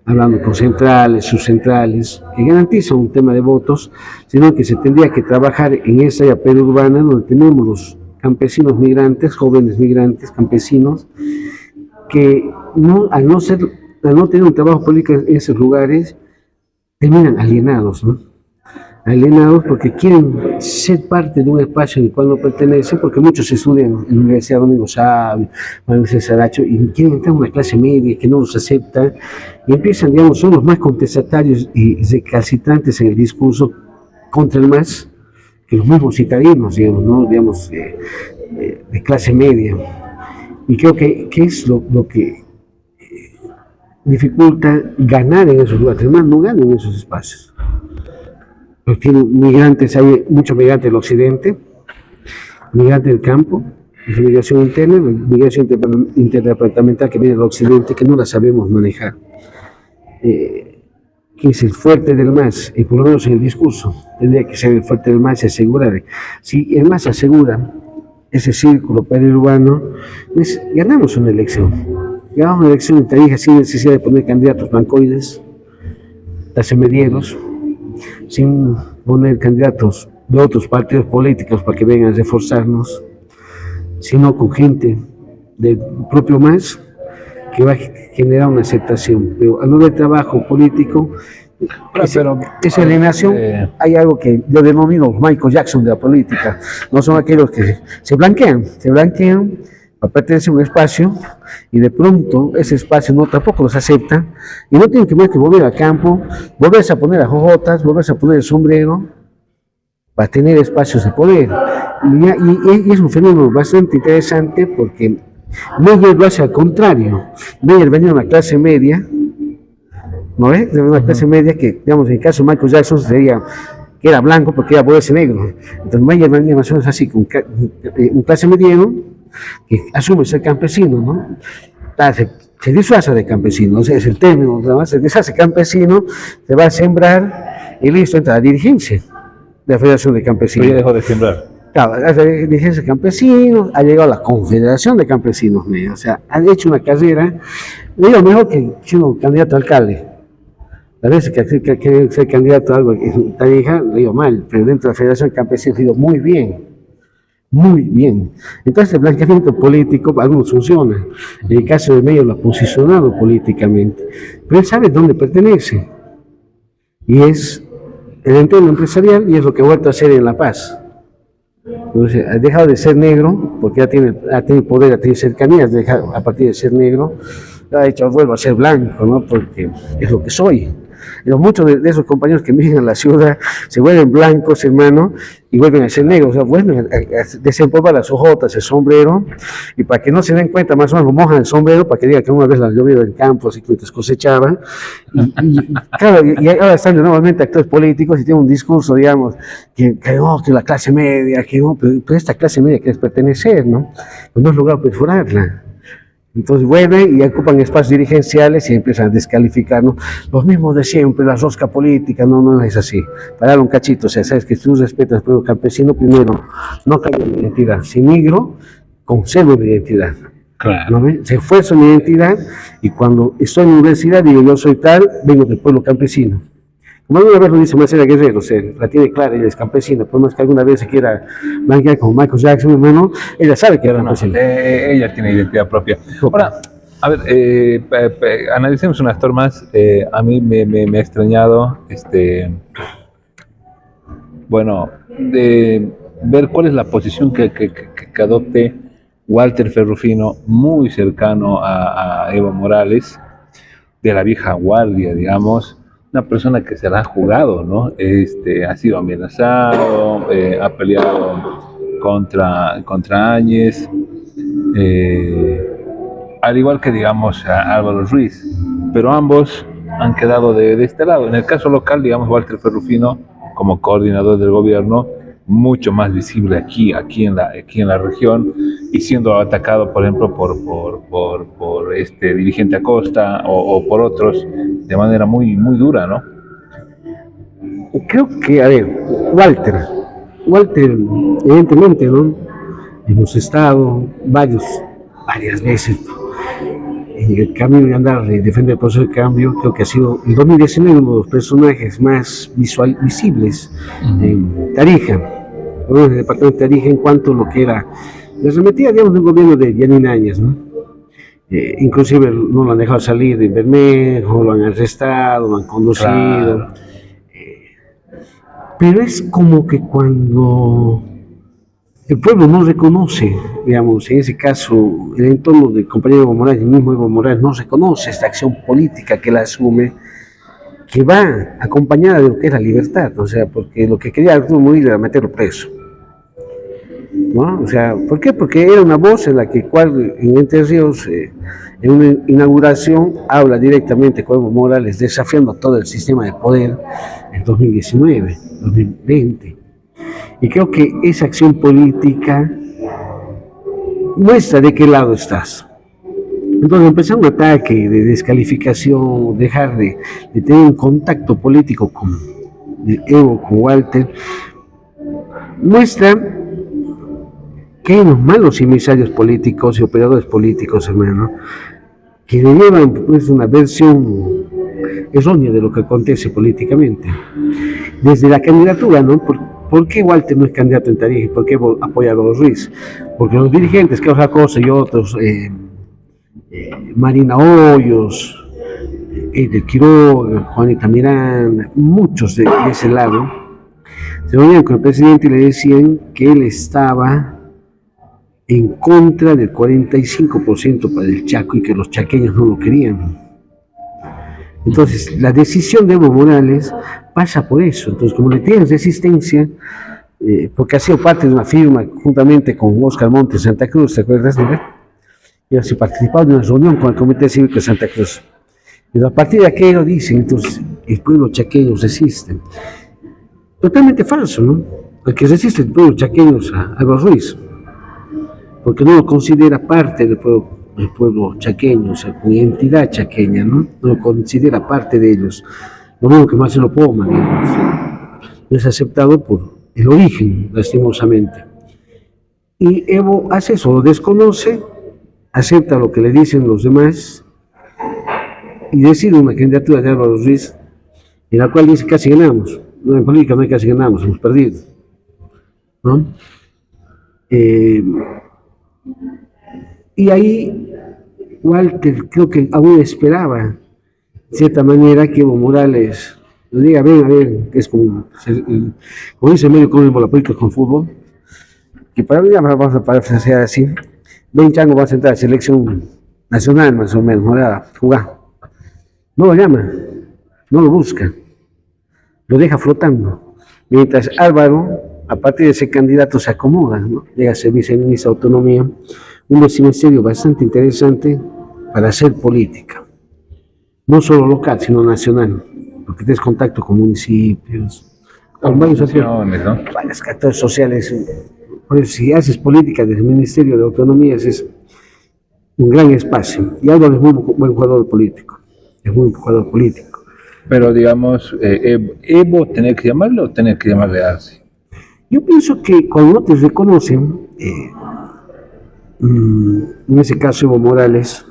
hablando con centrales, subcentrales, que garantizan un tema de votos, sino que se tendría que trabajar en esa área periurbana donde tenemos los campesinos migrantes, jóvenes migrantes, campesinos, que al no tener un trabajo político en esos lugares, terminan alienados, ¿no? Alienados porque quieren ser parte de un espacio en el cual no pertenecen, porque muchos estudian en la Universidad Domingo Sabio, Manuel Cesaracho, y quieren entrar a una clase media que no los acepta, y empiezan, digamos, son los más contestatarios y recalcitrantes en el discurso contra el MAS, que los mismos citadinos, digamos, ¿no? Digamos, de clase media. Y creo que es lo que dificulta ganar en esos lugares. Además, no ganan en esos espacios. Pues tienen migrantes, hay muchos migrantes del occidente, migrantes del campo, migración interna, migración interdepartamental que viene del occidente, que no la sabemos manejar. Que es el fuerte del MAS, y por lo menos en el discurso tendría que ser el fuerte del MAS y asegurar. Si el MAS asegura ese círculo periurbano, pues ganamos una elección. Ganamos una elección en Tarija sin necesidad de poner candidatos bancoides, tasemedieros, sin poner candidatos de otros partidos políticos para que vengan a reforzarnos, sino con gente del propio MAS que va a generar una aceptación. Pero al no haber trabajo político, esa alienación, hay algo que yo denomino Michael Jackson de la política. No son aquellos que se blanquean, pertenece a un espacio y de pronto ese espacio no tampoco los acepta y no tienen que más que volver al campo, volverse a poner las jojotas, volverse a poner el sombrero para tener espacios de poder. Y es un fenómeno bastante interesante porque Meyer lo hace al contrario. Meyer venía de una clase media, ¿no ves? De una clase media que, digamos, en el caso de Michael Jackson sería que era blanco porque era poderse negro. Entonces Meyer venía más o menos así, con un clase mediano que asume ser campesino, ¿no? Se disfraza de campesino, o sea, es el término, además se deshace campesino, se va a sembrar y listo, entra a la dirigencia de la Federación de Campesinos. Pero ya dejó de sembrar. Claro, la dirigencia de campesinos, ha llegado a la Confederación de Campesinos, o sea, han hecho una carrera, le digo mejor que siendo candidato a alcalde. A veces que quiere ser candidato a algo, esta hija, le digo mal, pero dentro de la Federación de Campesinos, le digo muy bien. Muy bien. Entonces el blanqueamiento político, para algunos funciona. En el caso de Meyer lo ha posicionado políticamente. Pero él sabe dónde pertenece. Y es el entorno empresarial y es lo que ha vuelto a hacer en La Paz. Entonces, ha dejado de ser negro, porque ha tenido poder, ha tenido cercanías, a partir de ser negro, ha hecho, vuelvo a ser blanco, ¿no? Porque es lo que soy. Pero muchos de esos compañeros que viven en la ciudad se vuelven blancos, hermano, y vuelven a ser negros, o sea, vuelven a desempolvar las hojotas, el sombrero, y para que no se den cuenta, más o menos mojan el sombrero, para que digan que una vez las llovido en campos y que cosechaban, claro, y ahora están nuevamente actores políticos y tienen un discurso, digamos, que no, que la clase media, que no, pero esta clase media que es pertenecer, ¿no? Pues no has logrado perforarla. Entonces vuelven y ocupan espacios dirigenciales y empiezan a descalificarnos. Los mismos de siempre, la rosca política, no es así. Parar un cachito, o sea, sabes que si tú respetas al pueblo campesino, primero, no cambio mi identidad. Si migro, conservo mi identidad. Claro. ¿No? Se esfuerzo mi identidad y cuando estoy en la universidad digo yo soy tal, vengo del pueblo campesino. Como alguna vez lo dice Marcela Guerrero, la tiene clara, ella es campesina, por más que alguna vez se quiera blanquear como Michael Jackson, hermano, ella sabe que es campesina. Ella tiene identidad propia. Ahora, a ver, analicemos un actor más. A mí me ha extrañado, bueno, de ver cuál es la posición que adopte Walter Ferrufino, muy cercano a Evo Morales, de la vieja guardia, digamos. Una persona que se la ha jugado, ¿no? Ha sido amenazado, ha peleado contra Áñez, al igual que, digamos, a Álvaro Ruiz, pero ambos han quedado de este lado. En el caso local, digamos, Walter Ferrufino, como coordinador del gobierno, mucho más visible aquí en la región, y siendo atacado, por ejemplo, por este dirigente Acosta o por otros de manera muy dura, ¿no? Creo que, a ver, Walter, evidentemente, ¿no? Hemos estado varias veces en el camino de andar y defender el proceso de cambio. Creo que ha sido en 2019 uno de los personajes más visibles en Tarija, en el departamento de Tarija, en cuanto a lo que era la arremetida, digamos, del gobierno de Yanine Áñez, ¿no? Inclusive no lo han dejado salir de Bermejo, lo han arrestado, lo han conducido. Claro. Pero es como que cuando el pueblo no reconoce, digamos, en ese caso, el entorno del compañero Evo Morales, el mismo Evo Morales, no reconoce esta acción política que él asume, que va acompañada de lo que es la libertad, o sea, porque lo que quería Arturo Murillo era meterlo preso, ¿no? O sea, ¿por qué? Porque era una voz en la que en Entre Ríos, en una inauguración, habla directamente con Evo Morales, desafiando todo el sistema de poder en 2019, 2020. Y creo que esa acción política muestra de qué lado estás. Entonces empezar un ataque de descalificación, dejar de tener un contacto político con Evo, con Walter, muestra que hay unos malos emisarios políticos y operadores políticos, hermano, que le llevan pues una versión errónea de lo que acontece políticamente. Desde la candidatura, ¿no? ¿Por qué Walter no es candidato en Tarija? ¿Por qué apoya a los Ruiz? Porque los dirigentes, que otra cosa y otros, Marina Hoyos, Eider Quiroga, Juanita Miranda, muchos de ese lado, se reunían con el presidente y le decían que él estaba en contra del 45% para el Chaco y que los chaqueños no lo querían. Entonces, la decisión de Evo Morales pasa por eso. Entonces, como le tienen resistencia, porque ha sido parte de una firma juntamente con Oscar Montes Santa Cruz, ¿te acuerdas? ¿No? Y así participado de una reunión con el Comité Cívico de Santa Cruz. Pero a partir de aquello dicen, entonces, el pueblo chaqueño resiste. Totalmente falso, ¿no? El que resiste el pueblo chaqueño es a Álvaro Ruiz, porque no lo considera parte del pueblo chaqueño, o sea, con identidad chaqueña, ¿no? No lo considera parte de ellos. Lo mismo que Marcelo Poma, digamos. No es aceptado por el origen, lastimosamente. Y Evo hace eso, lo desconoce, acepta lo que le dicen los demás y decide una candidatura de Álvaro Ruiz, en la cual dice casi ganamos. No, en política no hay casi ganamos, hemos perdido, ¿no? Y ahí Walter creo que aún esperaba, de cierta manera, que Evo Morales le diga, ven a ver, que es como dice el medio económico la política con fútbol, que para mí vamos a parafrasear así, ven Chango, va a sentar a la selección nacional más o menos, ¿no? A jugar. No lo llama, no lo busca, lo deja flotando. Mientras Álvaro, a partir de ese candidato, se acomoda, ¿no? Llega a ser viceministro de Autonomía, un ministerio bastante interesante para hacer política, no solo local, sino nacional, porque tienes contacto con municipios, con varios actores sociales. Por eso, si haces política desde el Ministerio de Autonomía, es un gran espacio. Y Álvaro es muy buen jugador político, es muy buen jugador político. Pero digamos, Evo, ¿tener que llamarlo o tener que llamarle a Arce? Yo pienso que cuando no te reconocen, en ese caso Evo Morales,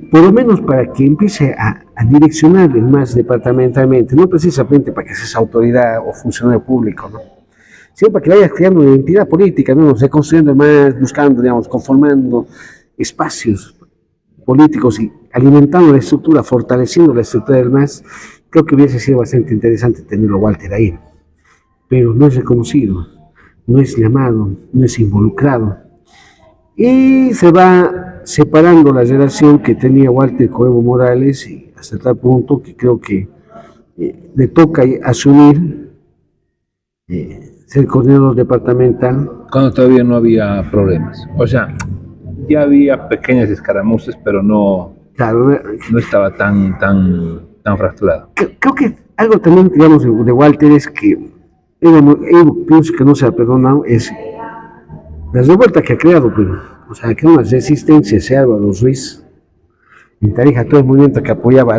por lo menos para que empiece a direccionar más departamentalmente, no precisamente para que seas autoridad o funcionario público, ¿no? Sino para que vayas creando una identidad política, ¿no? Reconstruyendo más, buscando, digamos, conformando espacios políticos y alimentando la estructura, fortaleciendo la estructura del MAS. Creo que hubiese sido bastante interesante tenerlo Walter ahí, pero no es reconocido, no es llamado, no es involucrado. Y se va separando la relación que tenía Walter con Evo Morales y hasta tal punto que creo que le toca asumir ser coordinador departamental. Cuando todavía no había problemas. O sea, ya había pequeñas escaramuzas, pero no, claro, no estaba tan fracturado. Creo que algo también, digamos, de Walter es que Evo pienso que no se ha perdonado, es la revuelta que ha creado, pues. O sea, que una resistencia hacia Álvaro Ruiz. En Tarija, todo el movimiento que apoyaba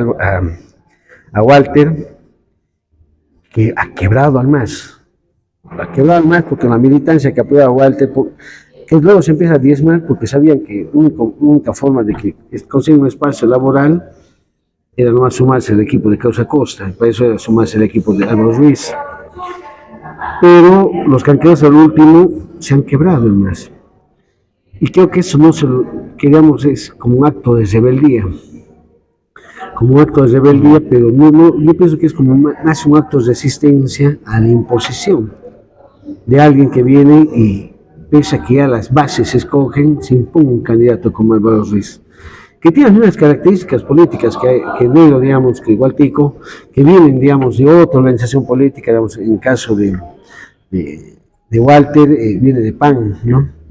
a Walter, que ha quebrado al MAS. Ha quebrado al MAS porque la militancia que apoyaba a Walter, que luego se empieza a diezmar porque sabían que la única forma de que consigan un espacio laboral era no sumarse al equipo de Causa Costa, y para eso era sumarse al equipo de Álvaro Ruiz. Pero los canqueros al último se han quebrado el MAS. Y creo que eso no se lo, que digamos, es como un acto de rebeldía. Como un acto de rebeldía, pero yo pienso que es como más un acto de resistencia a la imposición de alguien que viene y pese a que ya las bases se escogen, se impone un candidato como Álvaro Ruiz, que tiene unas características políticas que no, digamos, que igual Tico, que vienen, digamos, de otra organización política, digamos, en caso de Walter, viene de PAN, ¿no?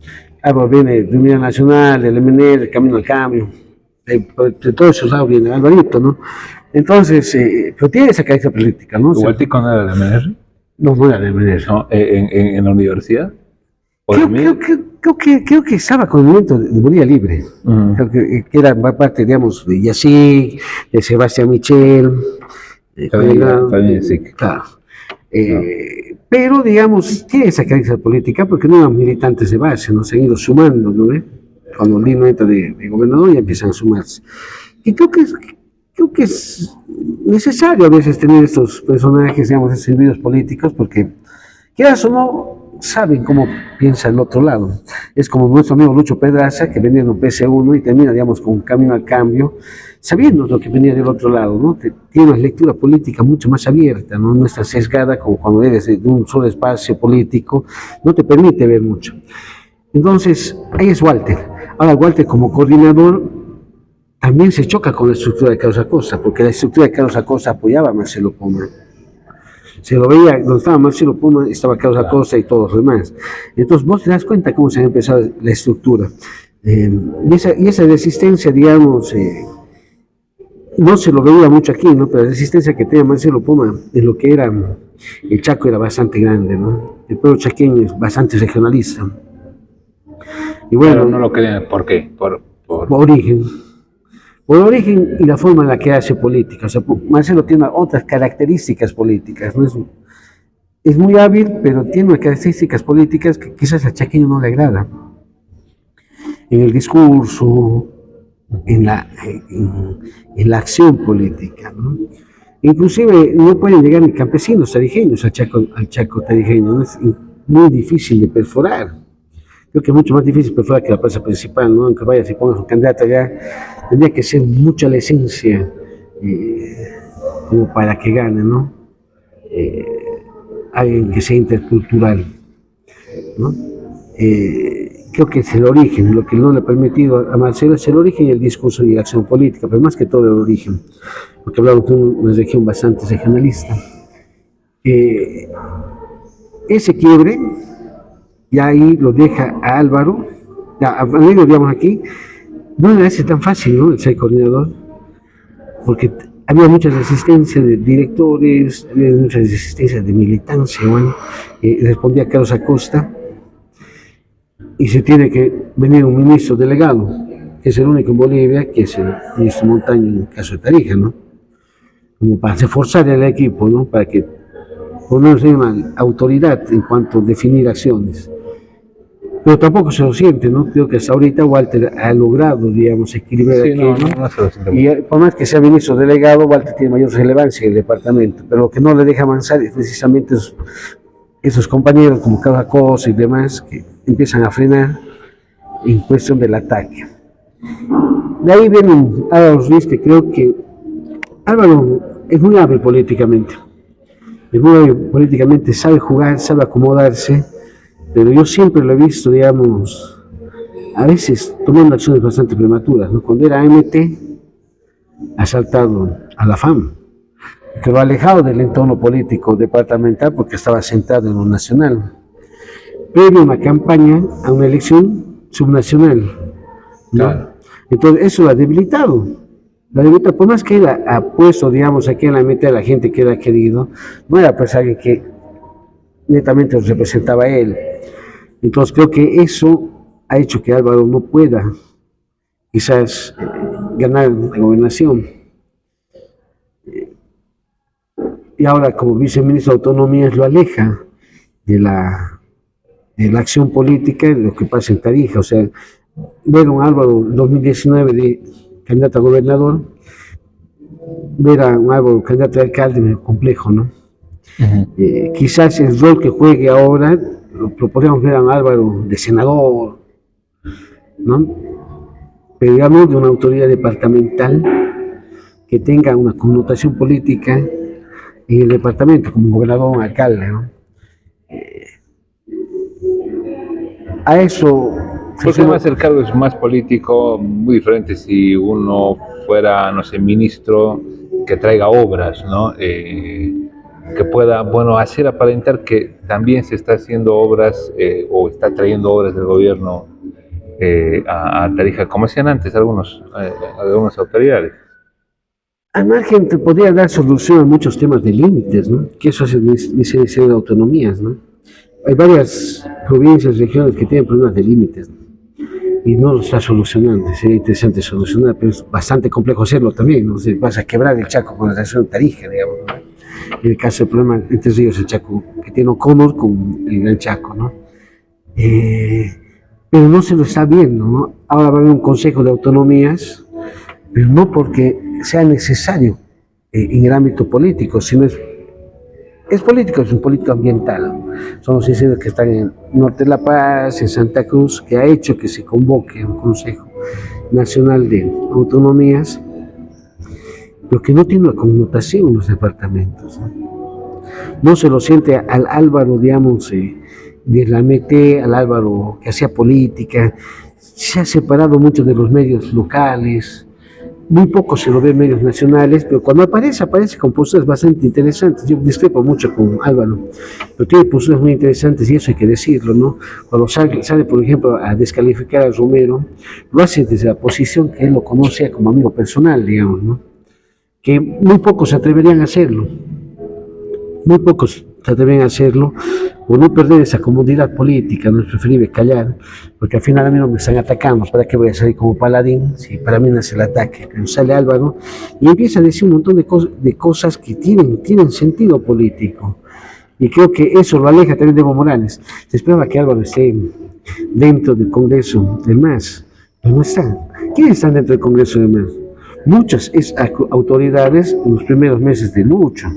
Álvaro viene de Unidad Nacional, del MNL, del Camino al Cambio, de todos esos lados viene Alvarito, ¿no? Entonces, pero tiene esa característica política, ¿no? ¿Igual Tico no era del MNR? No era del MNR. ¿No? ¿En la universidad? Creo que estaba con el movimiento de Bolivia Libre. Creo que era parte, digamos, de Yací, de Sebastián Michel. También sí. Claro. Pero, digamos, tiene esa característica política porque no eran militantes de base, ¿no? Se han ido sumando, ¿no? Cuando el Lino entra de gobernador ya empiezan a sumarse. Y creo que es necesario a veces tener estos personajes, digamos, estos individuos políticos, porque quieras o no, saben cómo piensa el otro lado. Es como nuestro amigo Lucho Pedraza, que venía en un PC1 y termina, digamos, con un Camino al Cambio, sabiendo lo que venía del otro lado, ¿no? Tiene una lectura política mucho más abierta, ¿no? No está sesgada como cuando eres de un solo espacio político, no te permite ver mucho. Entonces, ahí es Walter. Ahora, Walter como coordinador también se choca con la estructura de Carlos Acosta, porque la estructura de Carlos Acosta apoyaba a Marcelo Poma. Se lo veía, donde estaba Marcelo Poma, estaba Carlos Acosta y todos los demás. Entonces, vos te das cuenta cómo se ha empezado la estructura. Y esa resistencia, digamos, no se lo veía mucho aquí, ¿no? Pero la resistencia que tenía Marcelo Poma en lo que era el Chaco era bastante grande, ¿no? El pueblo chaqueño es bastante regionalista. Y bueno, pero no lo creen, ¿por qué? Por origen. Por origen y la forma en la que hace política. O sea, Marcelo tiene otras características políticas, ¿no? Es muy hábil, pero tiene unas características políticas que quizás al chaqueño no le agrada. En el discurso, en la acción política, ¿no? Inclusive no pueden llegar ni campesinos tarijeños al Chaco tarijeño, ¿no? Es muy difícil de perforar. Creo que es mucho más difícil perforar que la plaza principal, ¿no? Aunque vayas y pongas un candidato allá, tendría que ser mucha la esencia como para que gane, ¿no? Alguien que sea intercultural, ¿no? Creo que es el origen, lo que no le ha permitido a Marcelo es el origen y el discurso y la acción política, pero más que todo el origen, porque hablamos de una región bastante regionalista. Ese quiebre, y ahí lo deja a Álvaro, a mí lo digamos aquí, no le hace tan fácil, ¿no?, el ser coordinador, porque había mucha resistencia de directores, había mucha resistencia de militancia, bueno, respondía Carlos Acosta, y se tiene que venir un ministro delegado, que es el único en Bolivia, que es el ministro Montaño en el caso de Tarija, ¿no? Como para reforzar el equipo, ¿no? Para que por lo menos haya una autoridad en cuanto a definir acciones. Pero tampoco se lo siente, ¿no? Creo que hasta ahorita Walter ha logrado, digamos, equilibrar aquello. No se lo siente. Y por más que sea ministro delegado, Walter tiene mayor relevancia en el departamento, pero lo que no le deja avanzar es precisamente esos compañeros como Carlos Acosta y demás que empiezan a frenar en cuestión del ataque. De ahí viene Álvaro Ruiz, que creo que Álvaro es muy hábil políticamente. Es muy hábil políticamente, sabe jugar, sabe acomodarse, pero yo siempre lo he visto, digamos, a veces tomando acciones bastante prematuras, ¿no? Cuando era AMT, ha saltado a la FAM, que lo ha alejado del entorno político departamental porque estaba centrado en lo nacional. Previo a una campaña, a una elección subnacional, ¿no? Claro. Entonces eso lo ha debilitado. Por más que él ha puesto, digamos, aquí en la meta de la gente que él ha querido, no era pues alguien que netamente lo representaba a él. Entonces creo que eso ha hecho que Álvaro no pueda quizás ganar la gobernación. Y ahora como viceministro de Autonomías lo aleja de la acción política, de lo que pasa en Tarija. O sea, ver a un Álvaro 2019 de candidato a gobernador, ver a un Álvaro candidato a alcalde es complejo, ¿no? Uh-huh. Quizás el rol que juegue ahora lo podríamos ver a un Álvaro de senador, ¿no? Pero digamos de una autoridad departamental que tenga una connotación política en el departamento, como gobernador o alcalde, ¿no? A eso... Porque además el cargo es más político, muy diferente si uno fuera, no sé, ministro que traiga obras, ¿no? Que pueda, bueno, hacer aparentar que también se está haciendo obras o está trayendo obras del gobierno a Tarija, como hacían antes algunas autoridades. Al margen te podría dar solución a muchos temas de límites, ¿no? Que eso es el Ministerio de Autonomías, ¿no? Hay varias provincias, regiones que tienen problemas de límites, ¿no? Y no lo está solucionando. Sería interesante solucionar, pero es bastante complejo hacerlo también, ¿no? Se vas a quebrar el Chaco con la relación de Tarija, digamos, ¿no? En el caso del problema entre ríos, el Chaco, que tiene O'Connor con el Gran Chaco, ¿no? Pero no se lo está viendo, ¿no? Ahora va a haber un consejo de autonomías, pero no porque sea necesario en el ámbito político, sino es político, es un político ambiental, ¿no? Son los incendios que están en Norte de La Paz, en Santa Cruz, que ha hecho que se convoque un Consejo Nacional de Autonomías, pero que no tiene una connotación en los departamentos, ¿no? No se lo siente al Álvaro, digamos, de la MT, al Álvaro que hacía política, se ha separado mucho de los medios locales, muy poco se lo ve en medios nacionales, pero cuando aparece, aparece con posturas bastante interesantes. Yo discrepo mucho con Álvaro, pero tiene posturas muy interesantes y eso hay que decirlo, ¿no? Cuando sale, por ejemplo, a descalificar a Romero, lo hace desde la posición que él lo conoce como amigo personal, digamos, ¿no? Que muy pocos se atreverían a hacerlo, muy pocos se atreverían a hacerlo, o no perder esa comodidad política, no es preferible callar, porque al final a mí no me están atacando, ¿para qué voy a salir como paladín? Si para mí no es el ataque, pero sale Álvaro y empieza a decir un montón de cosas que tienen sentido político, y creo que eso lo aleja también de Evo Morales. Se esperaba que Álvaro esté dentro del Congreso del MAS, pero no están. ¿Quiénes están dentro del Congreso del MAS? Muchas autoridades en los primeros meses de lucha.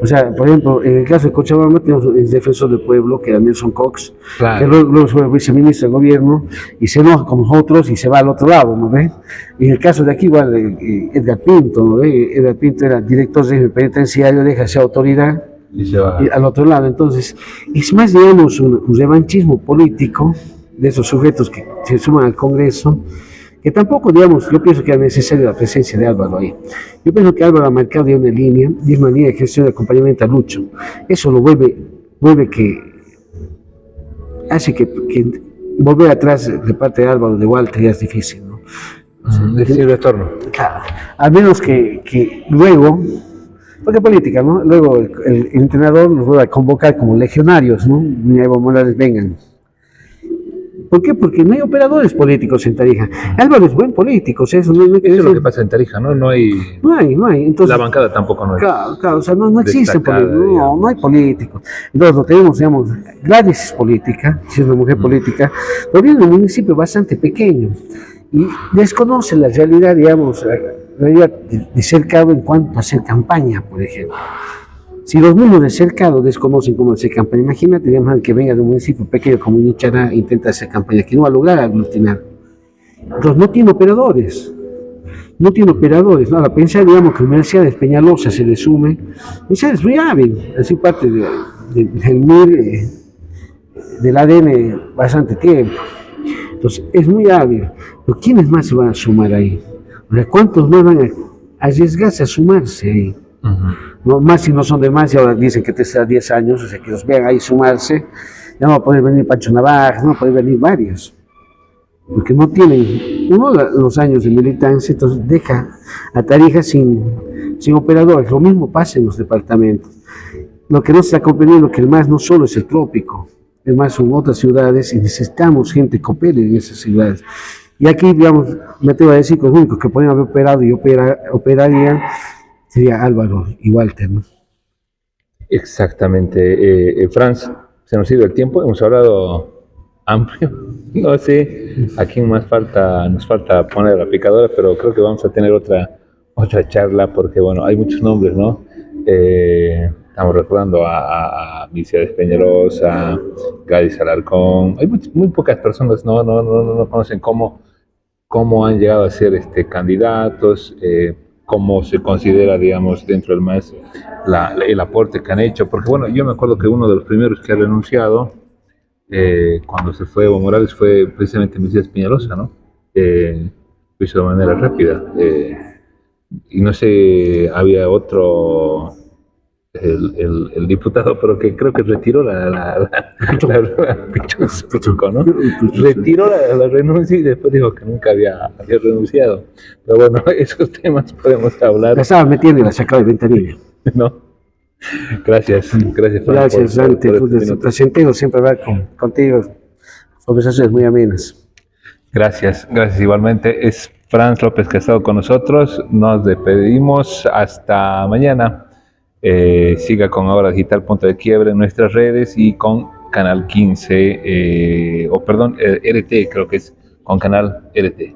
O sea, por ejemplo, en el caso de Cochabamba tenemos el defensor del pueblo, que era Nelson Cox, claro, que luego fue viceministro del gobierno y se enoja con nosotros y se va al otro lado, ¿no ve? Y en el caso de aquí, igual, Edgar Pinto, ¿no ve? Edgar Pinto era director de penitenciario, deja esa autoridad y se va al otro lado. Entonces, es más, digamos, un revanchismo político de esos sujetos que se suman al Congreso, que tampoco, digamos, yo pienso que era necesaria la presencia de Álvaro ahí. Yo pienso que Álvaro ha marcado ya una línea, y es una línea de gestión de acompañamiento a Lucho. Eso lo vuelve que, hace que volver atrás de parte de Álvaro, de Walter, ya es difícil, ¿no? Decir retorno. Claro, al menos que luego, porque política, ¿no? Luego el entrenador los vuelve a convocar como legionarios, ¿no? Y Evo Morales, vengan. ¿Por qué? Porque no hay operadores políticos en Tarija. Álvaro es buen político, o sea, eso eso es lo que pasa en Tarija, ¿no? No hay. Entonces, la bancada tampoco no es. Claro, o sea, no existe político, no hay políticos. Entonces, lo tenemos, digamos, Gladys es política, es una mujer política, pero viene de un municipio bastante pequeño y desconoce la realidad, digamos, la realidad de Cercado en cuanto a hacer campaña, por ejemplo. Si los mismos de Cercado desconocen cómo hacer campaña, imagínate, digamos, que venga de un municipio pequeño como Inichara e intenta hacer campaña, que no va a lograr aglutinar. Entonces no tiene operadores, ¿no? Ahora, pensar, digamos, que Universidad de Peñalosa se le sume, es muy hábil, así parte del MIR, del ADN bastante tiempo. Entonces es muy hábil, pero ¿quiénes más se van a sumar ahí? O sea, ¿cuántos más van a arriesgarse a sumarse ahí? No, más si no son de más, y ahora dicen que te será 10 años, o sea, que los vean ahí sumarse, ya no va a poder venir Pancho Navajas, no va a poder venir varios, porque no tienen los años de militancia, entonces deja a Tarija sin operadores. Lo mismo pasa en los departamentos. Lo que no se está comprendiendo es que el MAS no solo es el trópico, el MAS son otras ciudades y necesitamos gente que opere en esas ciudades. Y aquí, digamos, me atrevo a decir que los únicos que podrían haber operado y operarían sería Álvaro y Walter, ¿no? Exactamente. Franz, se nos ha ido el tiempo, hemos hablado amplio. No sé a quién más nos falta poner la picadora, pero creo que vamos a tener otra charla porque, bueno, hay muchos nombres, ¿no? Estamos recordando a Milicia Peñalosa, Gladys Alarcón. Hay muy pocas personas no conocen cómo han llegado a ser candidatos, cómo se considera, digamos, dentro del MAS el aporte que han hecho, porque bueno, yo me acuerdo que uno de los primeros que ha renunciado cuando se fue Evo Morales fue precisamente Mesías Peñalosa, ¿no? Lo hizo de manera rápida, y no sé, había otro, el diputado, pero que creo que retiró Pichuco, ¿no? Retiró la renuncia y después dijo que nunca había renunciado. Pero bueno, esos temas podemos hablar. La estaba metiendo y la sacaba de ventanilla. ¿No? Gracias, Gracias, Dante. Placentero siempre hablar contigo. Conversaciones muy amenas. Gracias igualmente. Es Franz López que ha estado con nosotros. Nos despedimos hasta mañana. Siga con Ahora Digital Punto de Quiebre en nuestras redes y con Canal 15, RT, creo que es con Canal RT.